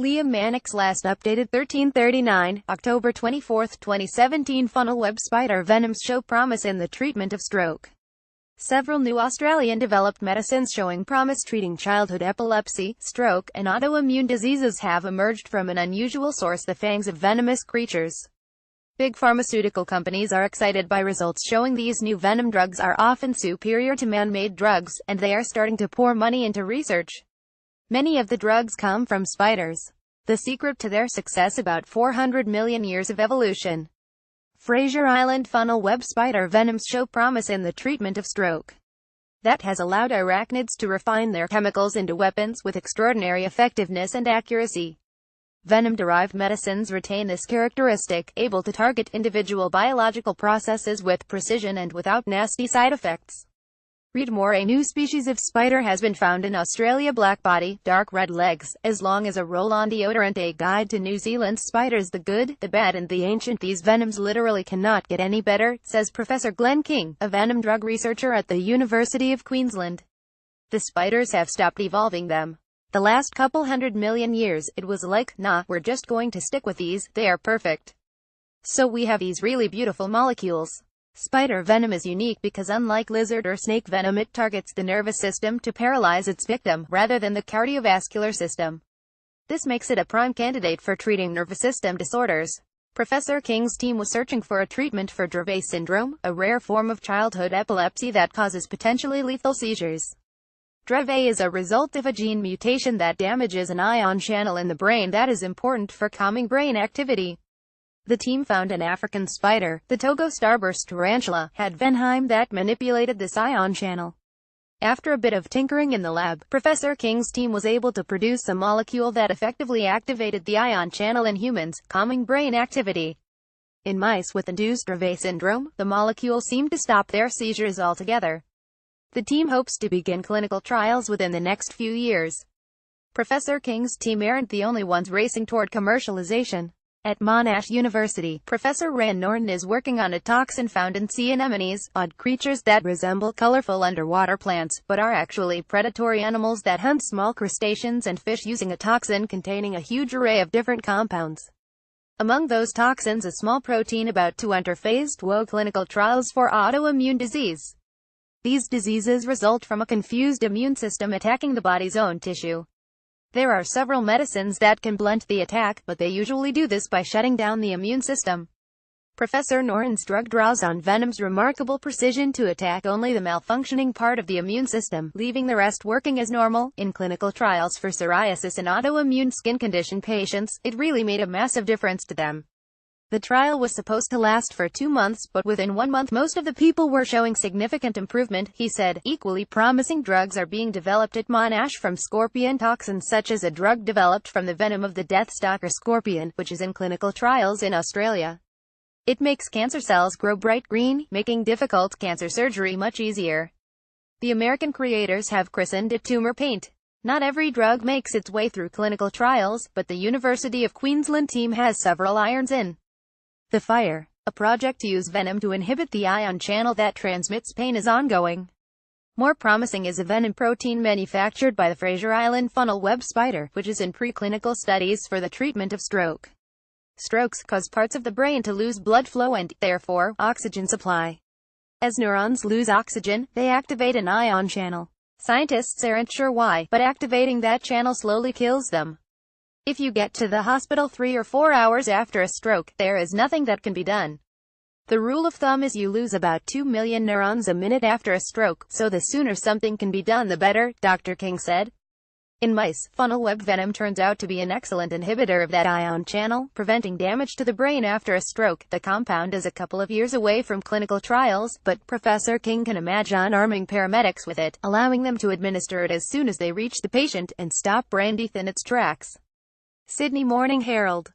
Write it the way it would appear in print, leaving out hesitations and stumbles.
MANNIX Last updated 1339, October 24, 2017. Funnelweb spider venoms show promise in the treatment of stroke. Several new Australian-developed medicines showing promise treating childhood epilepsy, stroke, and autoimmune diseases have emerged from an unusual source: the fangs of venomous creatures. Big pharmaceutical companies are excited by results showing these new venom drugs are often superior to man-made drugs, and they are starting to pour money into research. Many of the drugs come from spiders. The secret to their success: about 400 million years of evolution. Fraser Island funnel-web spider venoms show promise in the treatment of stroke. That has allowed arachnids to refine their chemicals into weapons with extraordinary effectiveness and accuracy. Venom-derived medicines retain this characteristic, able to target individual biological processes with precision and without nasty side effects. Read more. A new species of spider has been found in Australia. Black body, dark red legs, as long as a roll-on deodorant. A guide to New Zealand's spiders: the good, the bad and the ancient. These venoms literally cannot get any better, says Professor Glenn King, a venom drug researcher at the University of Queensland. The spiders have stopped evolving them. The last couple 100 million years, it was like, nah, we're just going to stick with these, they are perfect. So we have these really beautiful molecules. Spider venom is unique because unlike lizard or snake venom, it targets the nervous system to paralyze its victim, rather than the cardiovascular system. This makes it a prime candidate for treating nervous system disorders. Professor King's team was searching for a treatment for Dravet syndrome, a rare form of childhood epilepsy that causes potentially lethal seizures. Dravet is a result of a gene mutation that damages an ion channel in the brain that is important for calming brain activity. The team found an African spider, the Togo starburst tarantula, had venom that manipulated this ion channel. After a bit of tinkering in the lab, Professor King's team was able to produce a molecule that effectively activated the ion channel in humans, calming brain activity. In mice with induced Dravet syndrome, the molecule seemed to stop their seizures altogether. The team hopes to begin clinical trials within the next few years. Professor King's team aren't the only ones racing toward commercialization. At Monash University, Professor Ran Norton is working on a toxin found in sea anemones, odd creatures that resemble colorful underwater plants, but are actually predatory animals that hunt small crustaceans and fish using a toxin containing a huge array of different compounds. Among those toxins, a small protein about to enter phase 2 clinical trials for autoimmune disease. These diseases result from a confused immune system attacking the body's own tissue. There are several medicines that can blunt the attack, but they usually do this by shutting down the immune system. Professor Norton's drug draws on venom's remarkable precision to attack only the malfunctioning part of the immune system, leaving the rest working as normal. In clinical trials for psoriasis and autoimmune skin condition patients, it really made a massive difference to them. The trial was supposed to last for 2 months, but within 1 month most of the people were showing significant improvement, he said. Equally promising drugs are being developed at Monash from scorpion toxins, such as a drug developed from the venom of the deathstalker scorpion, which is in clinical trials in Australia. It makes cancer cells grow bright green, making difficult cancer surgery much easier. The American creators have christened it tumor paint. Not every drug makes its way through clinical trials, but the University of Queensland team has several irons in the fire. A project to use venom to inhibit the ion channel that transmits pain is ongoing. More promising is a venom protein manufactured by the Fraser Island funnel-web spider, which is in preclinical studies for the treatment of stroke. Strokes cause parts of the brain to lose blood flow and, therefore, oxygen supply. As neurons lose oxygen, they activate an ion channel. Scientists aren't sure why, but activating that channel slowly kills them. If you get to the hospital 3 or 4 hours after a stroke, there is nothing that can be done. The rule of thumb is you lose about 2 million neurons a minute after a stroke, so the sooner something can be done the better, Dr. King said. In mice, funnel-web venom turns out to be an excellent inhibitor of that ion channel, preventing damage to the brain after a stroke. The compound is a couple of years away from clinical trials, but Professor King can imagine arming paramedics with it, allowing them to administer it as soon as they reach the patient, and stop brain death in its tracks. Sydney Morning Herald.